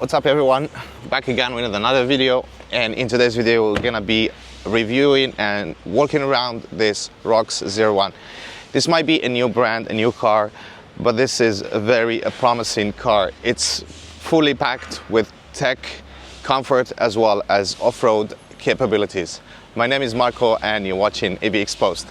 What's up everyone, back again with another video, and in today's video we're gonna be reviewing and walking around this ROX 01. This might be a new brand, a new car, but this is a very promising car. It's fully packed with tech, comfort, as well as off-road capabilities. My name is Marco and you're watching AV Exposed.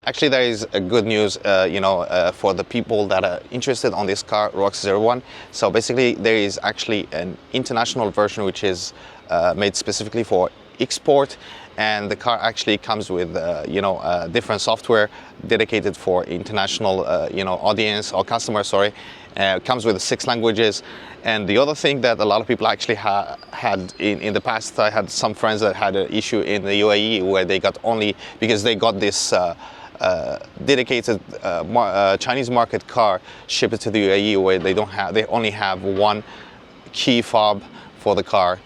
Actually, there is a good news, for the people that are interested on this car, ROX 01. So basically, there is actually an international version which is made specifically for export, and the car actually comes with, different software dedicated for international, audience or customer. Sorry, comes with 6 languages. And the other thing that a lot of people actually had in the past, I had some friends that had an issue in the UAE where they got only because they got this. Dedicated Chinese market car shipped to the UAE where they only have one key fob for the car,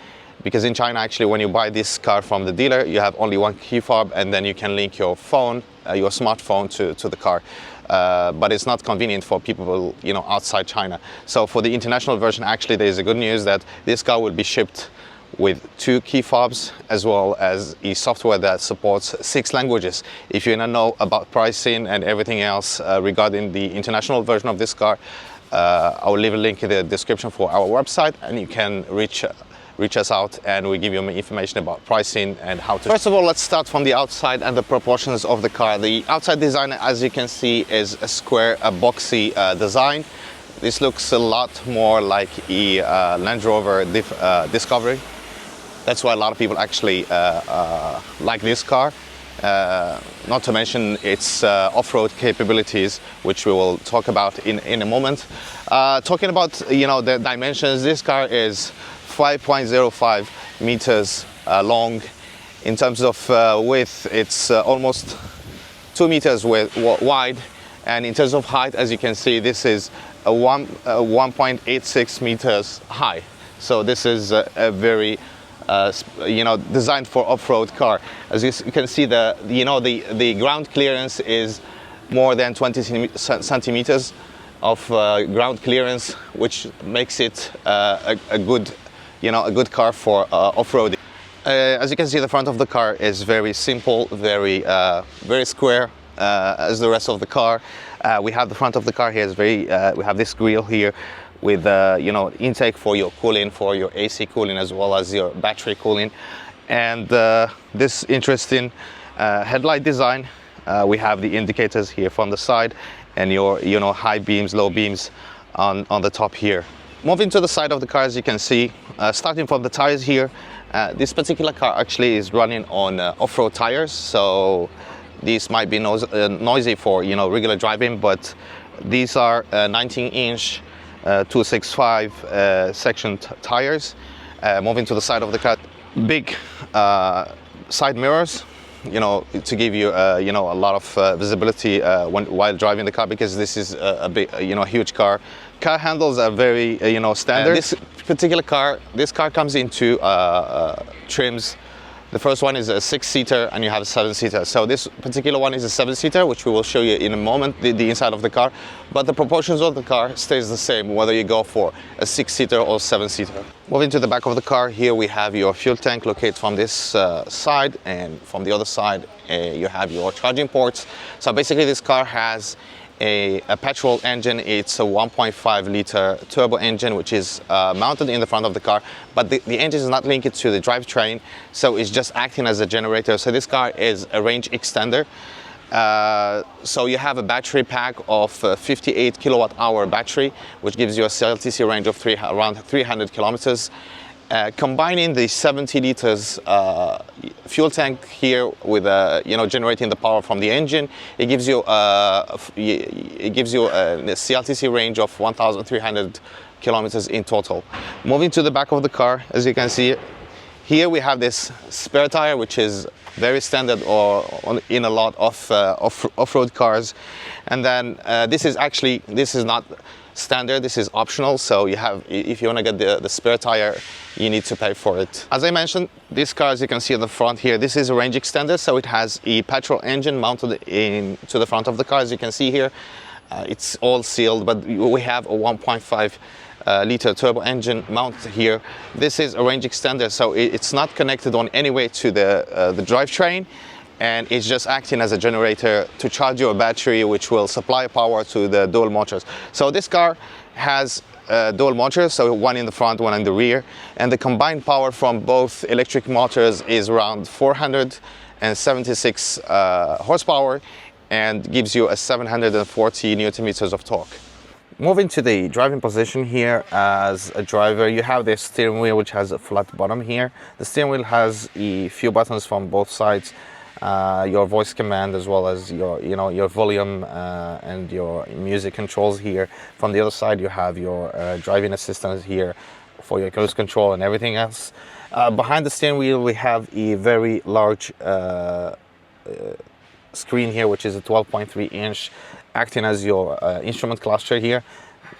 because in China actually when you buy this car from the dealer you have only one key fob and then you can link your phone, your smartphone to the car. But it's not convenient for people outside China. So for the international version, actually there is a good news that this car will be shipped with 2 key fobs as well as a software that supports 6 languages. If you want to know about pricing and everything else regarding the international version of this car, I will leave a link in the description for our website, and you can reach us out and we give you information about pricing and how to. First of all, let's start from the outside and the proportions of the car. The outside design, as you can see, is a square, a boxy design. This looks a lot more like a Land Rover Discovery. That's why a lot of people actually like this car. Not to mention its off-road capabilities, which we will talk about in a moment. Talking about the dimensions, this car is 5.05 meters long. In terms of width, it's almost 2 meters wide, and in terms of height, as you can see, this is a 1.86 meters high. So this is a very designed for off-road car. As you can see, the ground clearance is more than 20 centimeters of ground clearance, which makes it a good car for off-roading. As you can see, the front of the car is very simple, very square as the rest of the car. We have the front of the car here is we have this grille here with intake for your cooling, for your AC cooling, as well as your battery cooling, and this interesting headlight design. We have the indicators here from the side, and your high beams, low beams on the top here. Moving to the side of the car, as you can see, starting from the tires here, this particular car actually is running on off-road tires, so these might be noisy for regular driving, but these are 19-inch 265 section tires. Moving to the side of the car, big side mirrors, to give you a lot of visibility while driving the car, because this is a big huge car. Car handles are very standard. This particular car, comes in 2 trims. The first one is a 6-seater and you have a 7-seater. So this particular one is a 7-seater, which we will show you in a moment, the inside of the car. But the proportions of the car stays the same, whether you go for a 6-seater or 7-seater. Moving to the back of the car, here we have your fuel tank located from this side, and from the other side you have your charging ports. So basically this car has a petrol engine. It's a 1.5 liter turbo engine, which is mounted in the front of the car, but the engine is not linked to the drivetrain, so it's just acting as a generator. So this car is a range extender. So you have a battery pack of 58 kilowatt hour battery, which gives you a CLTC range of around 300 kilometers. Combining the 70 liters fuel tank here with generating the power from the engine, it gives you a CLTC range of 1,300 kilometers in total. Moving to the back of the car, as you can see, here we have this spare tire, which is very standard in a lot of off-road cars. And then this is not standard, this is optional. So if you want to get the spare tire, you need to pay for it. As I mentioned, this car, as you can see at the front here, this is a range extender. So it has a petrol engine mounted to the front of the car, as you can see here. It's all sealed, but we have a 1.5 liter turbo engine mounted here. This is a range extender, so it's not connected on any way to the drivetrain, and it's just acting as a generator to charge your battery, which will supply power to the dual motors. So this car has dual motors, so one in the front, one in the rear, and the combined power from both electric motors is around 476 horsepower, and gives you a 740 newton meters of torque. Moving to the driving position here, as a driver, you have this steering wheel which has a flat bottom here. The steering wheel has a few buttons from both sides, your voice command, as well as your volume and your music controls here. From the other side, you have your driving assistant here for your cruise control and everything else. Behind the steering wheel, we have a very large screen here, which is a 12.3 inch, acting as your instrument cluster here.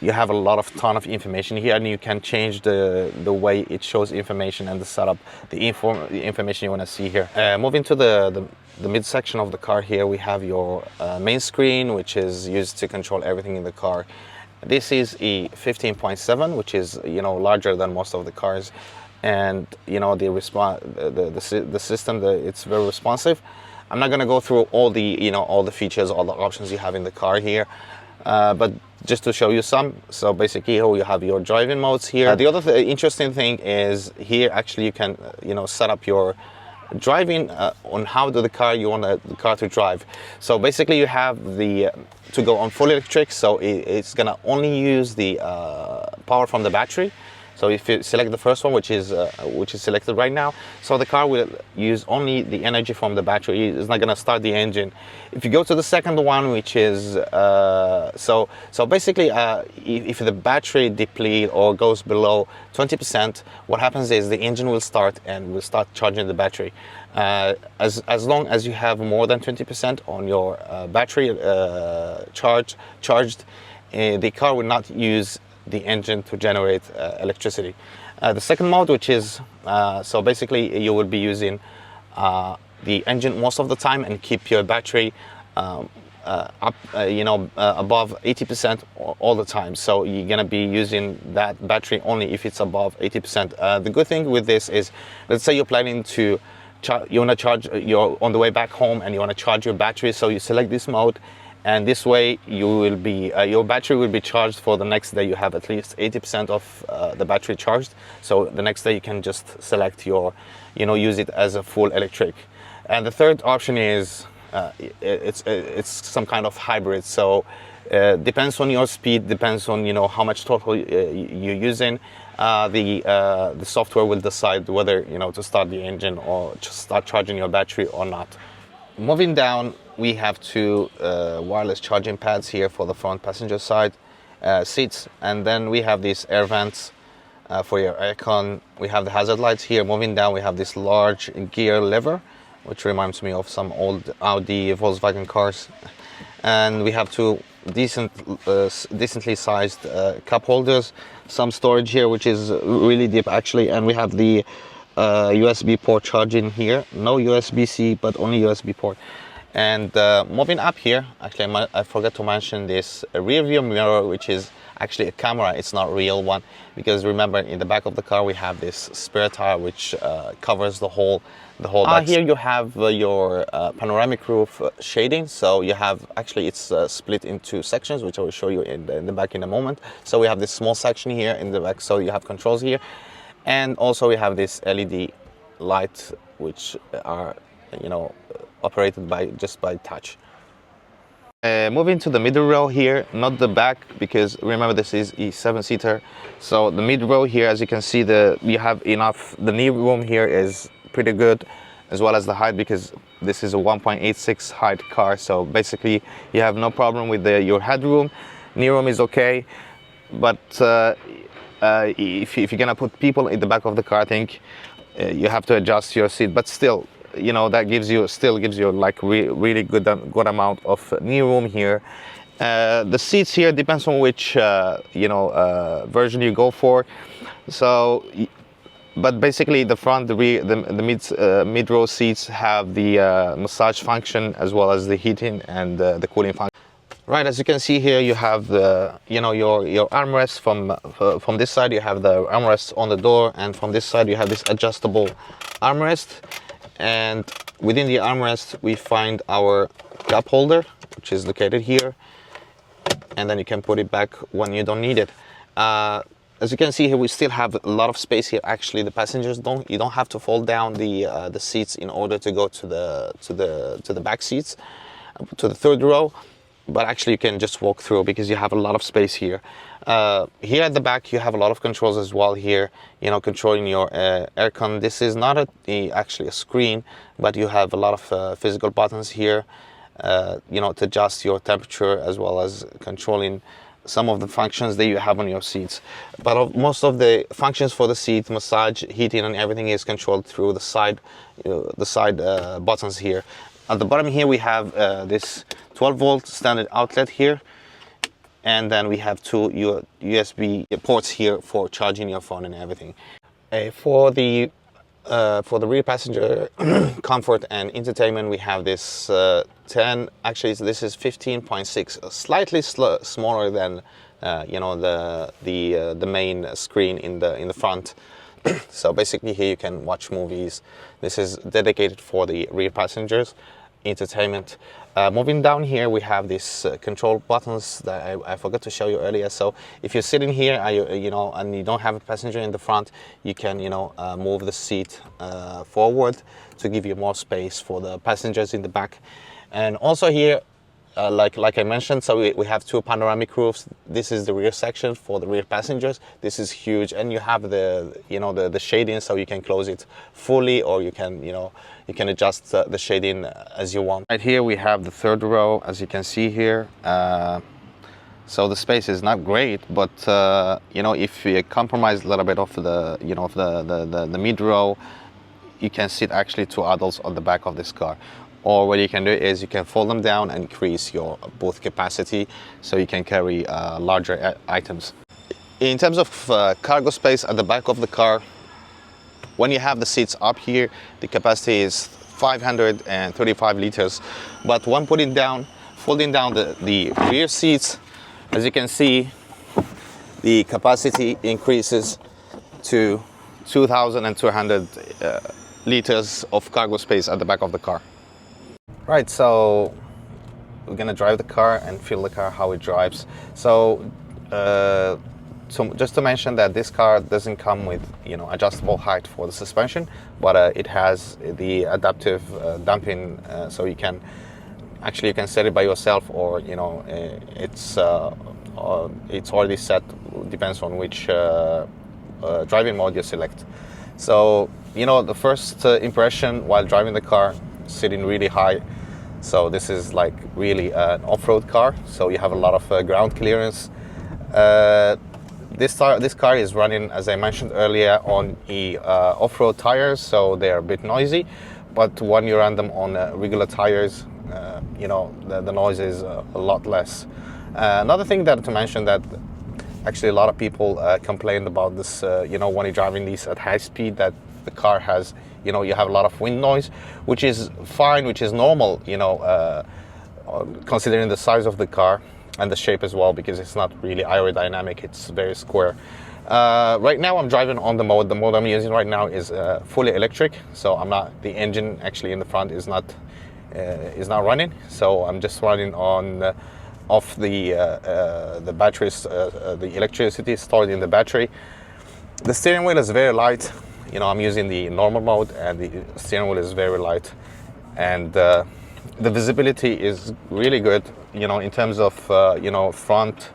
You have a ton of information here, and you can change the way it shows information and the setup, the information you want to see here. Moving to the midsection of the car here, we have your main screen, which is used to control everything in the car. This is a 15.7, which is larger than most of the cars, and the system, it's very responsive. I'm not going to go through all the features, all the options you have in the car here, but just to show you some. So basically, here you have your driving modes here. The other interesting thing is here, actually, you can set up your driving on how the car you want the car to drive. So basically, you have to go on full electric. So it's going to only use the power from the battery. So if you select the first one, which is selected right now, so the car will use only the energy from the battery. It's not going to start the engine. If you go to the second one, which is so basically, if the battery deplete or goes below 20%, what happens is the engine will start and will start charging the battery. As long as you have more than 20% on your battery charged, the car will not use the engine to generate electricity. The second mode, which is so basically you will be using the engine most of the time and keep your battery up above 80% all the time. So you're gonna be using that battery only if it's above 80%. The good thing with this is, let's say you're planning to you want to charge, you're on the way back home and you want to charge your battery, so you select this mode, and this way you will be your battery will be charged for the next day. You have at least 80% of the battery charged, so the next day you can just select your use it as a full electric. And the third option is it's some kind of hybrid, so depends on your speed, depends on how much total you're using. The software will decide whether to start the engine or just start charging your battery or not. Moving down, we have two wireless charging pads here for the front passenger side seats, and then we have these air vents for your aircon. We have the hazard lights here. Moving down, we have this large gear lever, which reminds me of some old Audi, Volkswagen cars, and we have two decently sized cup holders, some storage here, which is really deep actually, and we have the USB port charging here. No USB-C, but only USB port. And moving up here, actually I forgot to mention this rear view mirror, which is actually a camera. It's not a real one, because remember, in the back of the car we have this spare tire which covers the whole back. Here you have your panoramic roof shading. So you have, actually it's split into sections, which I will show you in the back in a moment. So we have this small section here in the back, so you have controls here, and also we have this LED light, which are operated by touch. Moving to the middle row here, not the back, because remember this is a 7-seater. So the mid row here, as you can see, you have enough. The knee room here is pretty good, as well as the height, because this is a 1.86 height car. So basically, you have no problem with your headroom. Knee room is okay, but if you're gonna put people in the back of the car, I think you have to adjust your seat. But still, you know, that still gives you like really good amount of knee room here. The seats here depends on which version you go for. So, but basically the front, the rear, the mid row seats have the massage function, as well as the heating and the cooling function. Right, as you can see here, you have the your armrest from this side. You have the armrest on the door, and from this side you have this adjustable armrest. And within the armrest we find our cup holder, which is located here, and then you can put it back when you don't need it. As you can see here, we still have a lot of space here. Actually, the passengers you don't have to fold down the seats in order to go to the back seats, to the third row. But actually you can just walk through, because you have a lot of space here. Here at the back you have a lot of controls as well here, controlling your aircon. This is not actually a screen, but you have a lot of physical buttons here, to adjust your temperature, as well as controlling some of the functions that you have on your seats. But most of the functions for the seat, massage, heating, and everything is controlled through the side buttons here. At the bottom here we have this 12-volt standard outlet here, and then we have two USB ports here for charging your phone and everything. For the rear passenger comfort and entertainment, we have this 10. Actually, this is 15.6, slightly smaller than the main screen in the front. So basically here you can watch movies. This is dedicated for the rear passengers entertainment. Moving down here, we have these control buttons that I forgot to show you earlier. So if you're sitting here, and you don't have a passenger in the front, you can move the seat forward to give you more space for the passengers in the back. And also here, like I mentioned, so we have two panoramic roofs. This is the rear section for the rear passengers. This is huge, and you have the shading, so you can close it fully, or you can adjust the shading as you want. Right here we have the third row, as you can see here. So the space is not great, but if you compromise a little bit of the mid row, you can sit actually two adults on the back of this car. Or what you can do is you can fold them down and increase your booth capacity, so you can carry larger items. In terms of cargo space at the back of the car, when you have the seats up here, the capacity is 535 liters. But when folding down the rear seats, as you can see, the capacity increases to 2,200 liters of cargo space at the back of the car. Right, so we're gonna drive the car and feel the car how it drives. So just to mention that this car doesn't come with adjustable height for the suspension, but it has the adaptive damping, so you can set it by yourself, or it's already set, depends on which driving mode you select. So the first impression while driving the car, sitting really high. So this is like really an off-road car, so you have a lot of ground clearance. This car is running, as I mentioned earlier, on off-road tires, so they are a bit noisy, but when you run them on regular tires, the noise is a lot less. Another thing to mention, that actually a lot of people complained about this, when you're driving these at high speed, that the car has, you have a lot of wind noise, which is fine, which is normal, considering the size of the car and the shape as well, because it's not really aerodynamic, it's very square. Right now I'm driving on the mode I'm using right now is fully electric, so the engine actually in the front is not running, so I'm just running off the batteries, the electricity stored in the battery. The steering wheel is very light. I'm using the normal mode, and the steering wheel is very light, and the visibility is really good. in terms of front,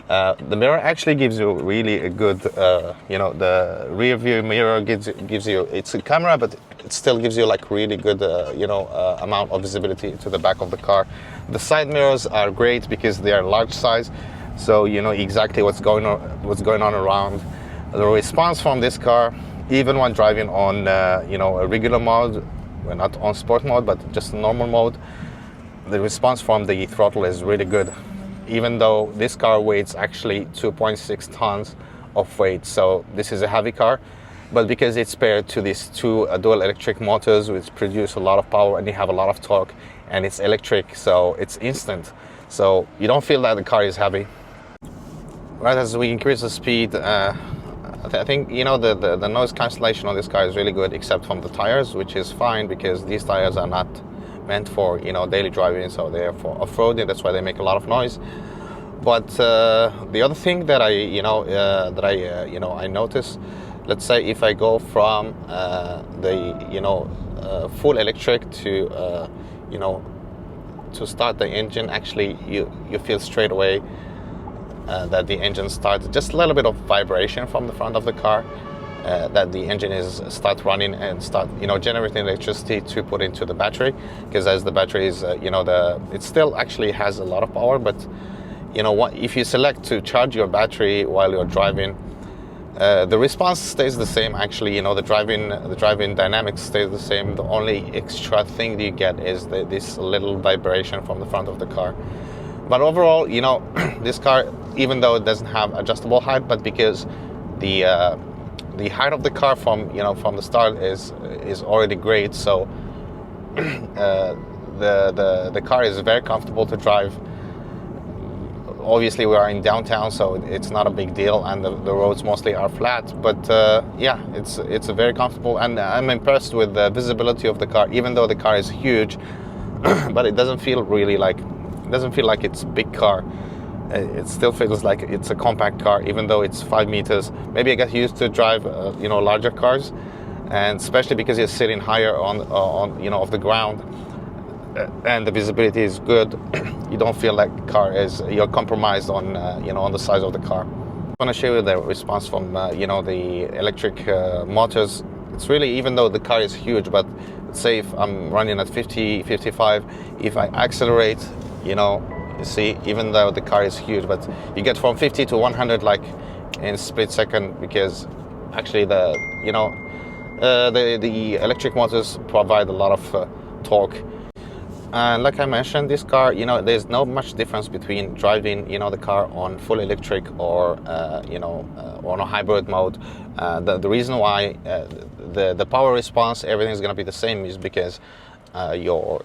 the mirror actually gives you really a good, the rear view mirror gives you, it's a camera, but it still gives you like really good, amount of visibility to the back of the car. The side mirrors are great because they are large size, so you know exactly what's going on around. The response from this car, even when driving on, a regular mode, we're not on sport mode, but just normal mode, the response from the throttle is really good. Even though this car weighs actually 2.6 tons of weight, so this is a heavy car, but because it's paired to these two dual electric motors which produce a lot of power and they have a lot of torque, and it's electric, so it's instant, so you don't feel that the car is heavy. Right, as we increase the speed, I think the noise cancellation on this car is really good, except from the tires, which is fine because these tires are not meant for daily driving, so they're for off-roading. That's why they make a lot of noise. But the other thing that I notice, let's say if I go from full electric to to start the engine, actually you feel straight away that the engine starts, just a little bit of vibration from the front of the car, that the engine start running and start generating electricity to put into the battery, because as the battery is it still actually has a lot of power, but if you select to charge your battery while you're driving, the response stays the same. Actually, the driving dynamics stays the same. The only extra thing that you get is this little vibration from the front of the car. But overall, this car, even though it doesn't have adjustable height, but because the height of the car from the start is already great, so the car is very comfortable to drive. Obviously, we are in downtown, so it's not a big deal, and the roads mostly are flat. But yeah, it's very comfortable, and I'm impressed with the visibility of the car. Even though the car is huge, but it doesn't feel like it's a big car. It still feels like it's a compact car, even though it's 5 meters. Maybe I get used to drive, larger cars, and especially because you're sitting higher on off the ground, and the visibility is good. You don't feel like you're compromised on on the size of the car. I want to show you the response from the electric motors. It's really, even though the car is huge, but let's say if I'm running at 50, 55, if I accelerate, you see, even though the car is huge, but you get from 50 to 100 like in a split second, because actually the electric motors provide a lot of torque. And like I mentioned, this car, there's not much difference between driving the car on full electric or on a hybrid mode. The reason why the power response, everything is going to be the same, is because your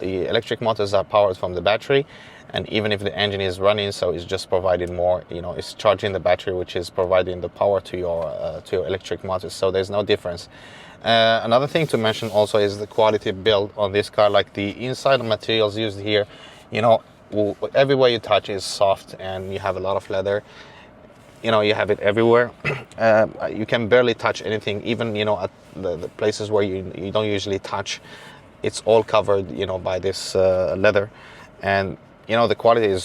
electric motors are powered from the battery, and even if the engine is running, so it's just providing more, it's charging the battery, which is providing the power to your electric motors. So there's no difference. Another thing to mention also is the quality build on this car. Like the inside materials used here, everywhere you touch is soft, and you have a lot of leather. You have it everywhere. You can barely touch anything, even at the places where you don't usually touch. It's all covered by this leather, and the quality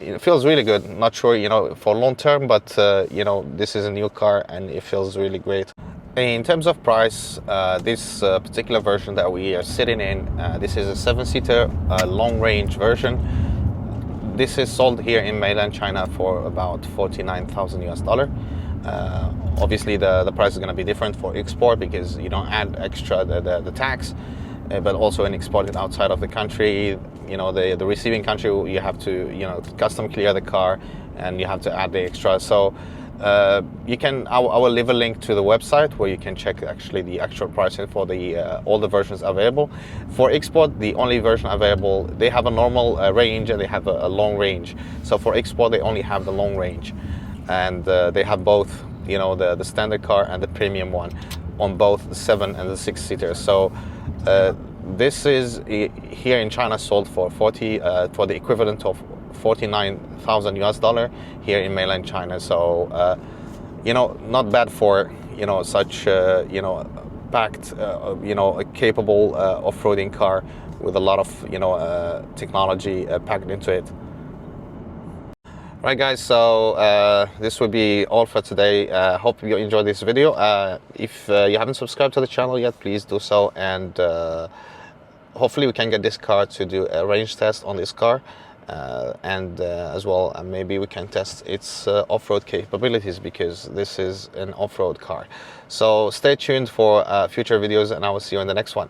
it feels really good. Not sure for long term, but this is a new car and it feels really great. In terms of price, this particular version that we are sitting in, this is a 7-seater long range version. This is sold here in mainland China for about $49,000 US. Obviously, the price is going to be different for export, because you don't add extra the tax, but also in exported outside of the country, the receiving country, you have to custom clear the car, and you have to add the extra. So I will leave a link to the website where you can check actually the actual pricing for all the versions available. For export, the only version available, they have a normal range and they have a long range. So for export, they only have the long range, and they have both, the standard car and the premium one on both the 7 and the 6-seater. So this is here in China sold for for the equivalent of $49,000 US here in mainland China. So not bad for such packed a capable off-roading car with a lot of technology packed into it. Right guys, so this will be all for today. Hope you enjoyed this video. If you haven't subscribed to the channel yet, please do so, and hopefully we can get this car to do a range test on this car, and as well maybe we can test its off-road capabilities, because this is an off-road car. So stay tuned for future videos, and I will see you in the next one.